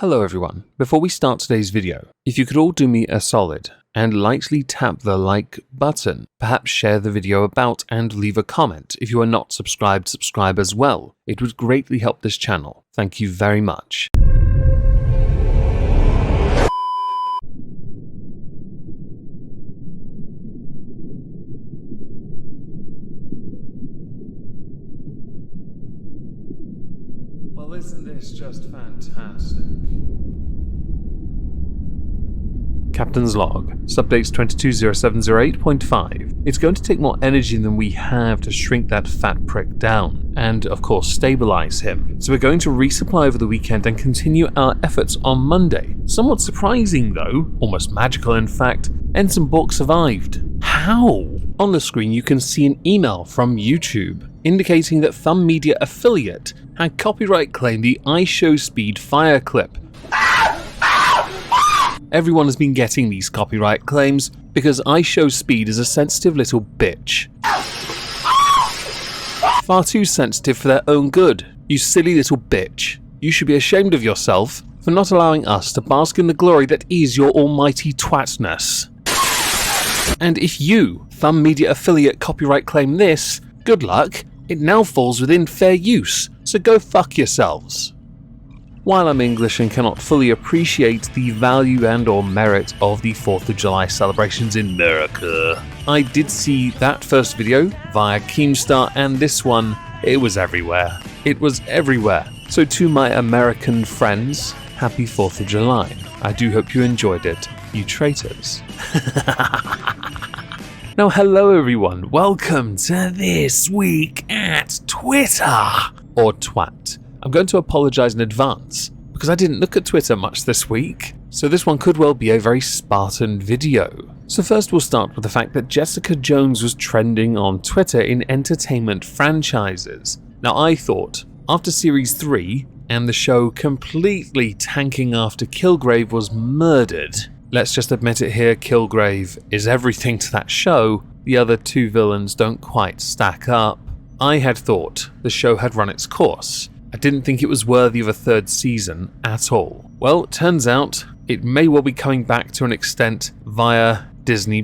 Hello everyone. Before we start today's video, if you could all do me a solid and lightly tap the like button, perhaps share the video about and leave a comment. If you are not subscribed, subscribe as well. It would greatly help this channel. Thank you very much. Well, isn't this just fantastic? Captain's log, subdates 220708.5. It's going to take more energy than we have to shrink that fat prick down, and of course stabilize him. So we're going to resupply over the weekend and continue our efforts on Monday. Somewhat surprising though, almost magical in fact, Ensign Bork survived. How? On the screen you can see an email from YouTube indicating that Thumb Media affiliate had copyright claimed the iShowSpeed fire clip. Everyone has been getting these copyright claims because iShowSpeed is a sensitive little bitch. Far too sensitive for their own good, you silly little bitch. You should be ashamed of yourself for not allowing us to bask in the glory that is your almighty twatness. And if you, Thumb Media affiliate, copyright claim this, good luck, it now falls within fair use, so go fuck yourselves. While I'm English and cannot fully appreciate the value and or merit of the 4th of July celebrations in America, I did see that first video via Keemstar, and this one, it was everywhere. It was everywhere. So to my American friends, happy 4th of July. I do hope you enjoyed it, you traitors. Now hello everyone, welcome to This Week at Twitter, or twat. I'm going to apologise in advance, because I didn't look at Twitter much this week, so this one could well be a very Spartan video. So first we'll start with the fact that Jessica Jones was trending on Twitter in entertainment franchises. Now I thought, after Series 3, and the show completely tanking after Kilgrave was murdered, let's just admit it here, Kilgrave is everything to that show, the other two villains don't quite stack up. I had thought the show had run its course. I didn't think it was worthy of a third season at all. Well, it turns out it may well be coming back to an extent via Disney+,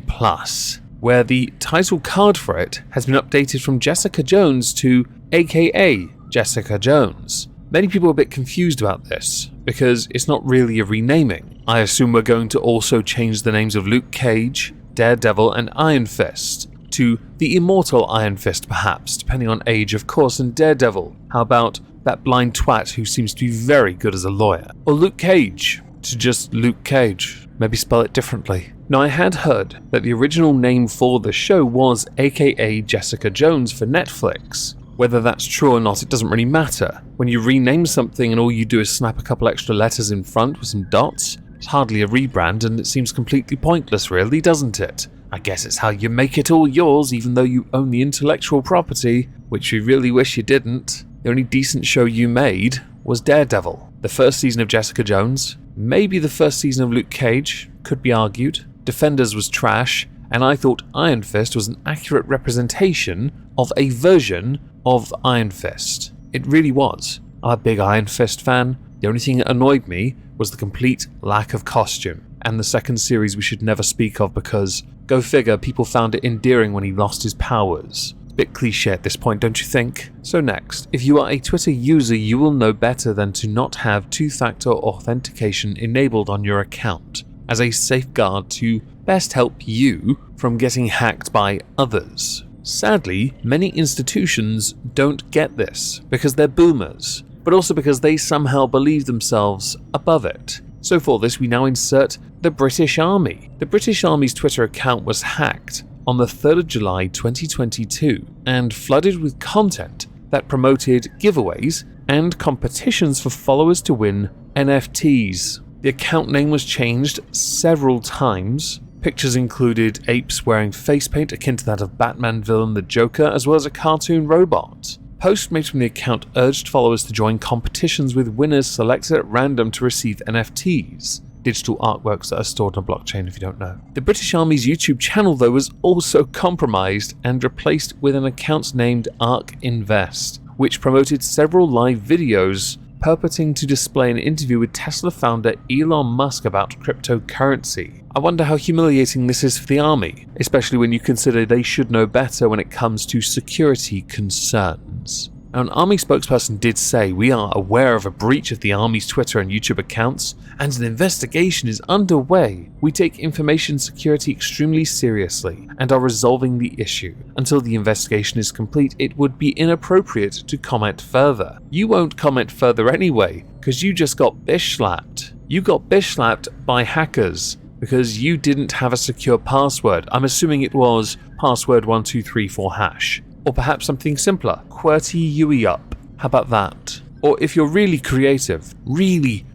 where the title card for it has been updated from Jessica Jones to AKA Jessica Jones. Many people are a bit confused about this, because it's not really a renaming. I assume we're going to also change the names of Luke Cage, Daredevil and Iron Fist to the immortal Iron Fist perhaps, depending on age of course, and Daredevil. How about that blind twat who seems to be very good as a lawyer? Or Luke Cage to just Luke Cage, maybe spell it differently. Now I had heard that the original name for the show was AKA Jessica Jones for Netflix. Whether that's true or not, it doesn't really matter. When you rename something and all you do is snap a couple extra letters in front with some dots, it's hardly a rebrand and it seems completely pointless really, doesn't it? I guess it's how you make it all yours even though you own the intellectual property, which you really wish you didn't. The only decent show you made was Daredevil. The first season of Jessica Jones, maybe the first season of Luke Cage, could be argued. Defenders was trash, and I thought Iron Fist was an accurate representation of a version of Iron Fist. It really was. I'm a big Iron Fist fan. The only thing that annoyed me was the complete lack of costume. And the second series we should never speak of because, go figure, people found it endearing when he lost his powers. Bit cliche at this point, don't you think? So next, if you are a Twitter user, you will know better than to not have two-factor authentication enabled on your account as a safeguard to best help you from getting hacked by others. Sadly, many institutions don't get this because they're boomers, but also because they somehow believe themselves above it. So for this, we now insert the British Army. The British Army's Twitter account was hacked on the 3rd of July 2022 and flooded with content that promoted giveaways and competitions for followers to win NFTs. The account name was changed several times. Pictures included apes wearing face paint akin to that of Batman villain the Joker, as well as a cartoon robot. Posts made from the account urged followers to join competitions with winners selected at random to receive NFTs. Digital artworks that are stored on a blockchain if you don't know. The British Army's YouTube channel though was also compromised and replaced with an account named Ark Invest, which promoted several live videos purporting to display an interview with Tesla founder Elon Musk about cryptocurrency. I wonder how humiliating this is for the army, especially when you consider they should know better when it comes to security concerns. Now, an army spokesperson did say, "We are aware of a breach of the army's Twitter and YouTube accounts, and an investigation is underway. We take information security extremely seriously and are resolving the issue. Until the investigation is complete, it would be inappropriate to comment further." You won't comment further anyway, because you just got bish slapped. You got bish slapped by hackers because you didn't have a secure password. I'm assuming it was password 1234 hash. Or perhaps something simpler, QWERTY UE up. How about that? Or if you're really creative, really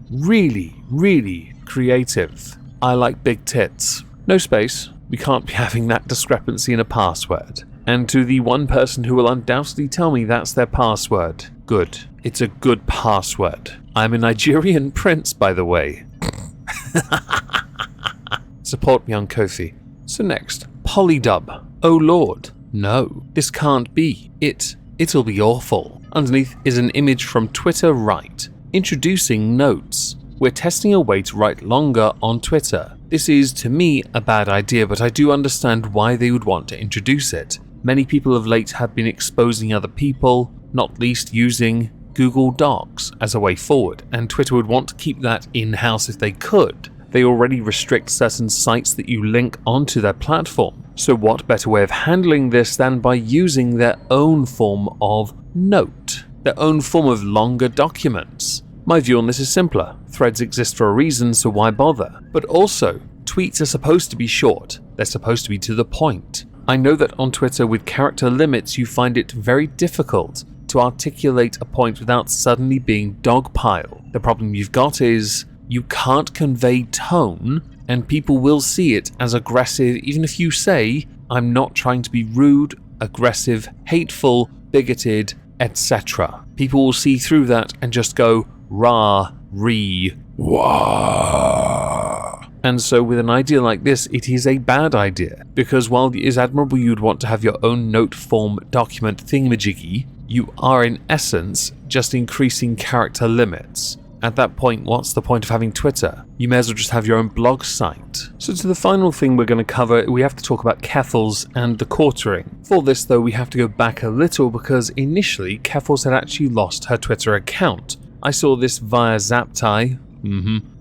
creative, I like big tits. No space, we can't be having that discrepancy in a password. And to the one person who will undoubtedly tell me that's their password, good. It's a good password. I'm a Nigerian prince, by the way. Support me on Ko-fi. So next, Polydub. Oh lord. No, this can't be. It'll be awful. Underneath is an image from Twitter Write, introducing notes. We're testing a way to write longer on Twitter. This is, to me, a bad idea, but I do understand why they would want to introduce it. Many people of late have been exposing other people, not least using Google Docs as a way forward, and Twitter would want to keep that in-house if they could. They already restrict certain sites that you link onto their platform. So what better way of handling this than by using their own form of note, their own form of longer documents? My view on this is simpler. Threads exist for a reason, so why bother? But also, tweets are supposed to be short. They're supposed to be to the point. I know that on Twitter with character limits you find it very difficult to articulate a point without suddenly being dogpile. The problem you've got is you can't convey tone, and people will see it as aggressive even if you say, "I'm not trying to be rude, aggressive, hateful, bigoted, etc." People will see through that and just go, rah, ree, wah. And so with an idea like this, it is a bad idea, because while it is admirable you'd want to have your own note form document thingamajiggy, you are in essence just increasing character limits. At that point, what's the point of having Twitter? You may as well just have your own blog site. So to the final thing we're going to cover, we have to talk about Keffals and The Quartering. For this though, we have to go back a little because initially Keffals had actually lost her Twitter account. I saw this via Zaptai,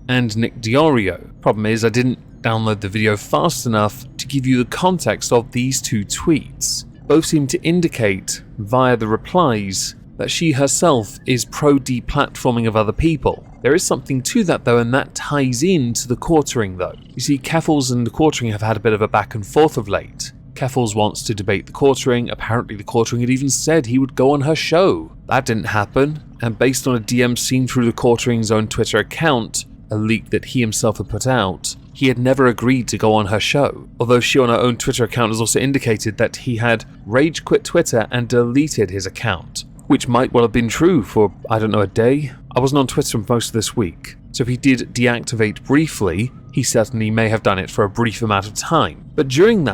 and Nick Diorio. Problem is I didn't download the video fast enough to give you the context of these two tweets. Both seem to indicate, via the replies, that she herself is pro-deplatforming of other people. There is something to that though, and that ties into The Quartering though. You see, Keffals and The Quartering have had a bit of a back and forth of late. Keffals wants to debate The Quartering. Apparently The Quartering had even said he would go on her show. That didn't happen, and based on a DM seen through The Quartering's own Twitter account, a leak that he himself had put out, he had never agreed to go on her show. Although she on her own Twitter account has also indicated that he had rage quit Twitter and deleted his account. Which might well have been true for, I don't know, a day. I wasn't on Twitter for most of this week, so if he did deactivate briefly, he certainly may have done it for a brief amount of time. But during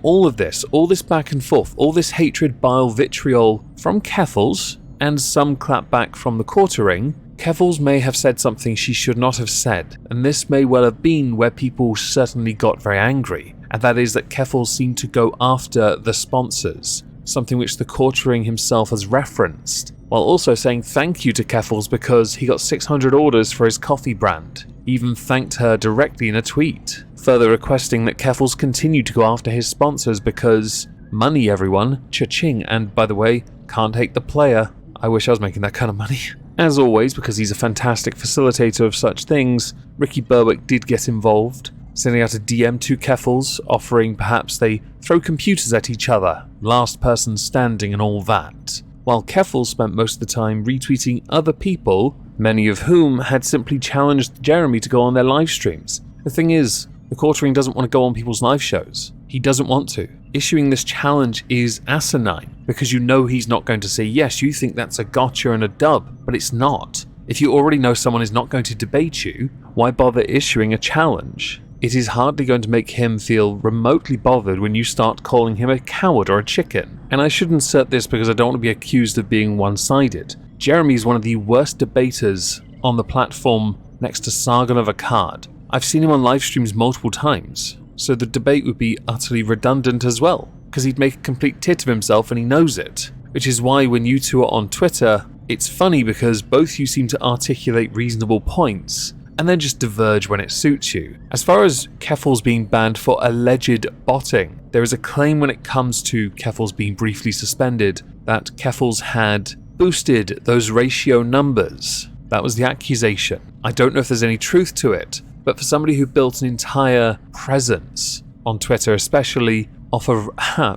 all of this, all this back and forth, all this hatred, bile, vitriol from Keffals, and some clapback from The Quartering, Keffals may have said something she should not have said, and this may well have been where people certainly got very angry, and that is that Keffals seemed to go after the sponsors. Something which The Quartering himself has referenced, while also saying thank you to Keffals because he got 600 orders for his coffee brand. He even thanked her directly in a tweet, further requesting that Keffals continue to go after his sponsors because money, everyone, cha-ching, and by the way, can't hate the player. I wish I was making that kind of money. As always, because he's a fantastic facilitator of such things, Ricky Berwick did get involved, sending out a DM to Keffals, offering perhaps they throw computers at each other, last person standing and all that. While Keffals spent most of the time retweeting other people, many of whom had simply challenged Jeremy to go on their live streams. The thing is, The Quartering doesn't want to go on people's live shows. He doesn't want to. Issuing this challenge is asinine, because you know he's not going to say yes. You think that's a gotcha and a dub, but it's not. If you already know someone is not going to debate you, why bother issuing a challenge? It is hardly going to make him feel remotely bothered when you start calling him a coward or a chicken. And I should insert this because I don't want to be accused of being one-sided. Jeremy's one of the worst debaters on the platform next to Sargon of Akkad. I've seen him on live streams multiple times, so the debate would be utterly redundant as well, because he'd make a complete tit of himself and he knows it. Which is why when you two are on Twitter, it's funny because both you seem to articulate reasonable points and then just diverge when it suits you. As far as Keffals being banned for alleged botting, there is a claim when it comes to Keffals being briefly suspended that Keffals had boosted those ratio numbers. That was the accusation. I don't know if there's any truth to it, but for somebody who built an entire presence on Twitter, especially off of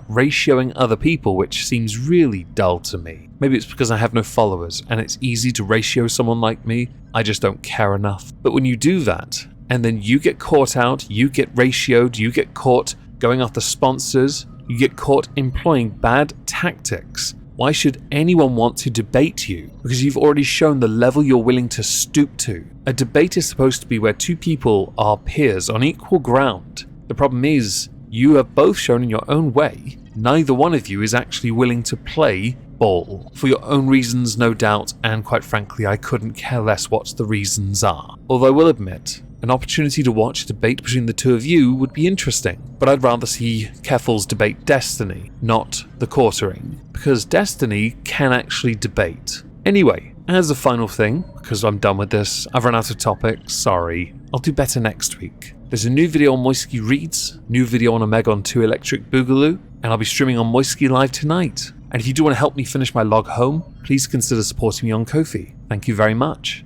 ratioing other people, which seems really dull to me. Maybe it's because I have no followers and it's easy to ratio someone like me. I just don't care enough. But when you do that, and then you get caught out, you get ratioed, you get caught going after sponsors, you get caught employing bad tactics, why should anyone want to debate you? Because you've already shown the level you're willing to stoop to. A debate is supposed to be where two people are peers on equal ground. The problem is, you have both shown in your own way, neither one of you is actually willing to play ball. For your own reasons, no doubt, and quite frankly, I couldn't care less what the reasons are. Although I will admit, an opportunity to watch a debate between the two of you would be interesting, but I'd rather see Keffals debate Destiny, not The Quartering, because Destiny can actually debate. Anyway, as a final thing, because I'm done with this, I've run out of topics, sorry, I'll do better next week. There's a new video on Moisky Reads, new video on Omegon 2 Electric Boogaloo, and I'll be streaming on Moisky Live tonight. And if you do want to help me finish my log home, please consider supporting me on Ko-fi. Thank you very much.